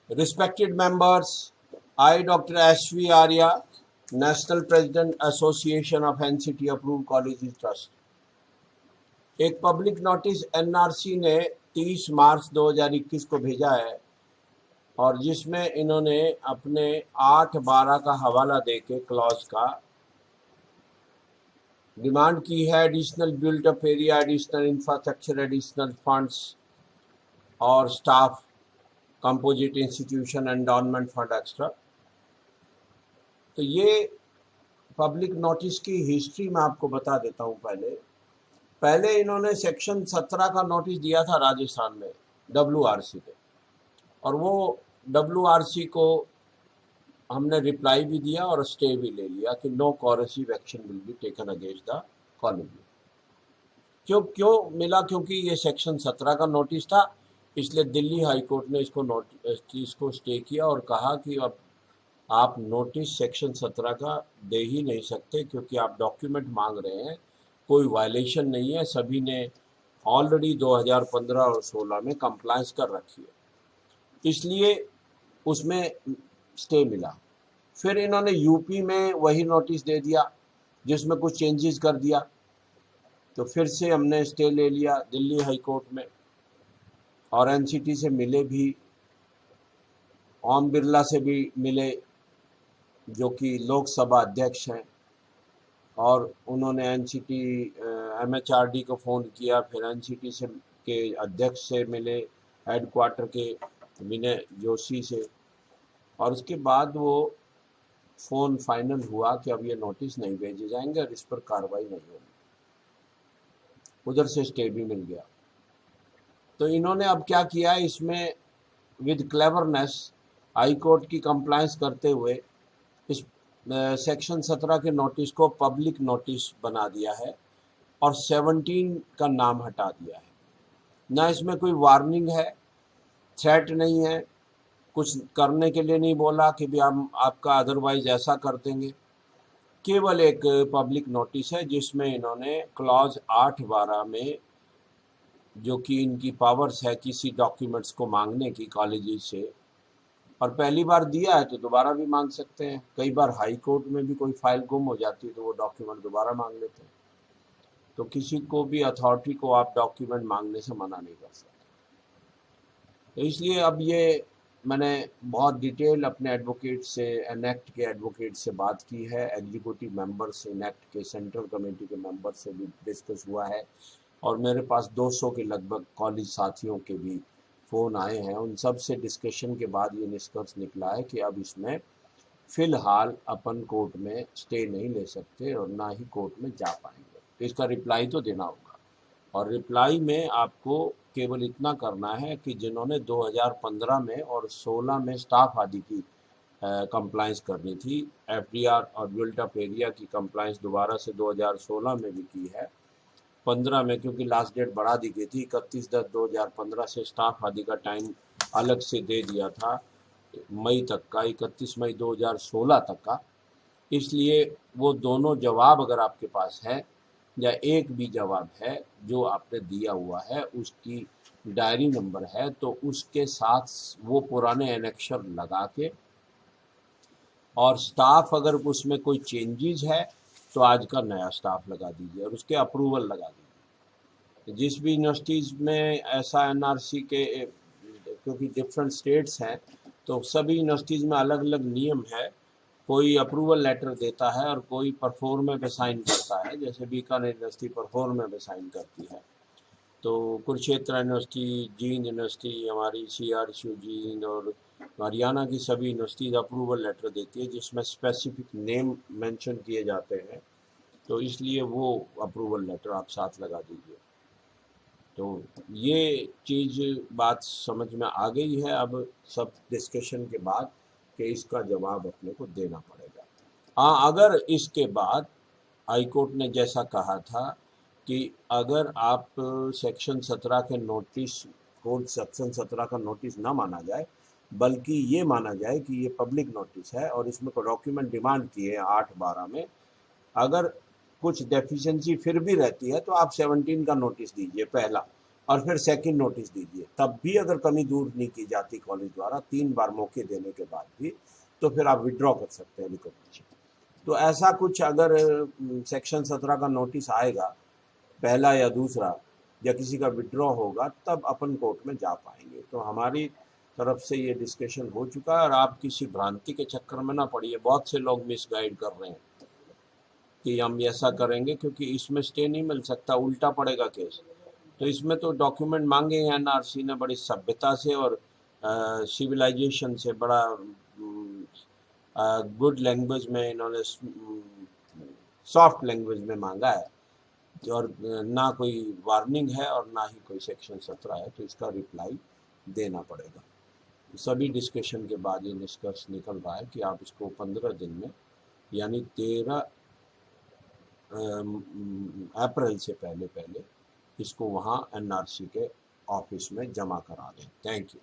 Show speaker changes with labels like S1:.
S1: Respected members, I, Dr. S.V. Arya, National President Association of NCT Approved Colleges Trust, एक public notice NRC ने 30 मार्च 2021 को भेजा है और जिसमें इन्होंने अपने 8/12 का हवाला देके क्लॉज का डिमांड की है additional built-up area, additional infrastructure, additional funds और staff, composite institution, endowment fund extra. तो ये पब्लिक नोटिस की हिस्ट्री मैं आपको बता देता हूँ। पहले इन्होंने सेक्शन 17 का नोटिस दिया था राजस्थान में WRC पे, और वो WRC को हमने रिप्लाई भी दिया और स्टे भी ले लिया कि no coercive action will be taken against the college. क्यों मिला? क्योंकि ये सेक्शन 17 का नोटिस था, इसलिए दिल्ली हाई कोर्ट ने इसको स्टे किया और कहा कि अब आप नोटिस सेक्शन 17 का दे ही नहीं सकते क्योंकि आप डॉक्यूमेंट मांग रहे हैं, कोई वायलेशन नहीं है, सभी ने ऑलरेडी 2015 और 16 में कंप्लायंस कर रखी है, इसलिए उसमें स्टे मिला। फिर इन्होंने यूपी में वही नोटिस दे दिया जिसमें कुछ चेंजेस कर दिया, तो फिर से हमने स्टे ले लिया दिल्ली हाई कोर्ट में और एनसीटी से मिले भी, ओम बिरला से भी मिले जो कि लोकसभा अध्यक्ष हैं, और उन्होंने एनसीटी MHRD को फ़ोन किया, फिर एनसीटी से के अध्यक्ष से मिले, हेडक्वार्टर के विनय जोशी से, और उसके बाद वो फ़ोन फाइनल हुआ कि अब ये नोटिस नहीं भेजे जाएंगे और इस पर कार्रवाई नहीं होगी। उधर से स्टे भी मिल गया। तो इन्होंने अब क्या किया, इसमें विद क्लेवरनेस हाई कोर्ट की कंप्लायंस करते हुए इस सेक्शन 17 के नोटिस को पब्लिक नोटिस बना दिया है और 17 का नाम हटा दिया है। ना इसमें कोई वार्निंग है, थ्रेट नहीं है, कुछ करने के लिए नहीं बोला कि भी हम आपका अदरवाइज ऐसा कर देंगे। केवल एक पब्लिक नोटिस है जिसमें इन्होंने क्लॉज 8/12 में, जो कि इनकी पावर्स है किसी डॉक्यूमेंट्स को मांगने की कॉलेजेस से, और पहली बार दिया है तो दोबारा भी मांग सकते हैं। कई बार हाई कोर्ट में भी कोई फाइल गुम हो जाती है तो वो डॉक्यूमेंट दोबारा मांग लेते हैं। तो किसी को भी अथॉरिटी को आप डॉक्यूमेंट मांगने से मना नहीं कर सकते। तो इसलिए अब ये मैंने बहुत डिटेल अपने एडवोकेट से, एनेक्ट के एडवोकेट से बात की है, एग्जीक्यूटिव मेंबर से, एनेक्ट के सेंट्रल कमेटी के मेंबर से भी डिस्कस हुआ है, और मेरे पास 200 के लगभग कॉलेज साथियों के भी फ़ोन आए हैं। उन सब से डिस्कशन के बाद ये निष्कर्ष निकला है कि अब इसमें फ़िलहाल अपन कोर्ट में स्टे नहीं ले सकते और ना ही कोर्ट में जा पाएंगे। तो इसका रिप्लाई तो देना होगा, और रिप्लाई में आपको केवल इतना करना है कि जिन्होंने 2015 में और 16 में स्टाफ आदि की कंप्लायंस करनी थी, FDR और बिल्ट-अप एरिया की कंप्लायंस दोबारा से 2016 में भी की है, 15 में क्योंकि लास्ट डेट बढ़ा दी गई थी 31/10/2015 से, स्टाफ आदि का टाइम अलग से दे दिया था मई तक का, 31 मई 2016 तक का। इसलिए वो दोनों जवाब अगर आपके पास है या एक भी जवाब है जो आपने दिया हुआ है, उसकी डायरी नंबर है, तो उसके साथ वो पुराने एनेक्शर लगा के, और स्टाफ अगर उसमें कोई चेंजेस है तो आज का नया स्टाफ लगा दीजिए और उसके अप्रूवल लगा दीजिए। जिस भी यूनिवर्सिटीज़ में ऐसा एनआरसी के, क्योंकि डिफरेंट स्टेट्स हैं तो सभी यूनिवर्सिटीज़ में अलग अलग नियम है, कोई अप्रूवल लेटर देता है और कोई परफॉर्मे पे साइन करता है। जैसे बीकानेर यूनिवर्सिटी परफॉर्मे पे साइन करती है, तो कुरुक्षेत्र यूनिवर्सिटी, जींद यूनिवर्सिटी, हमारी CRCU जींद और हरियाणा की सभी यूनिवर्सिटीज़ अप्रूवल लेटर देती है जिसमें स्पेसिफिक नेम मेंशन किए जाते हैं, तो इसलिए वो अप्रूवल लेटर आप साथ लगा दीजिए। तो ये चीज़ बात समझ में आ गई है अब सब डिस्कशन के बाद कि इसका जवाब अपने को देना पड़ेगा। हाँ, अगर इसके बाद हाई कोर्ट ने जैसा कहा था कि अगर आप सेक्शन 17 के नोटिस को सेक्शन 17 का नोटिस ना माना जाए बल्कि ये माना जाए कि ये पब्लिक नोटिस है और इसमें कोई डॉक्यूमेंट डिमांड किए 8/12 में, अगर कुछ डेफिशिएंसी फिर भी रहती है तो आप 17 का नोटिस दीजिए पहला, और फिर सेकंड नोटिस दीजिए। तब भी अगर कमी दूर नहीं की जाती कॉलेज द्वारा 3 बार मौके देने के बाद भी, तो फिर आप विड्रॉ कर सकते हैं रिकॉग्निशन। तो ऐसा कुछ अगर सेक्शन 17 का नोटिस आएगा, पहला या दूसरा, या किसी का विड्रॉ होगा, तब अपन कोर्ट में जा पाएंगे। तो हमारी तरफ से ये डिस्कशन हो चुका है, और आप किसी भ्रांति के चक्कर में ना पड़िए। बहुत से लोग मिसगाइड कर रहे हैं कि हम ऐसा करेंगे, क्योंकि इसमें स्टे नहीं मिल सकता, उल्टा पड़ेगा केस। तो इसमें तो डॉक्यूमेंट मांगे हैं एनआरसी ने बड़ी सभ्यता से और सिविलाइजेशन से, बड़ा गुड लैंग्वेज में इन्होंने, सॉफ्ट लैंग्वेज में मांगा है, और ना कोई वार्निंग है और ना ही कोई सेक्शन 17 है, तो इसका रिप्लाई देना पड़ेगा। सभी डिस्कशन के बाद ये निष्कर्ष निकल रहा है कि आप इसको 15 दिन में, यानी 13 अप्रैल से पहले इसको वहाँ एनआरसी के ऑफिस में जमा करा दें। Thank you.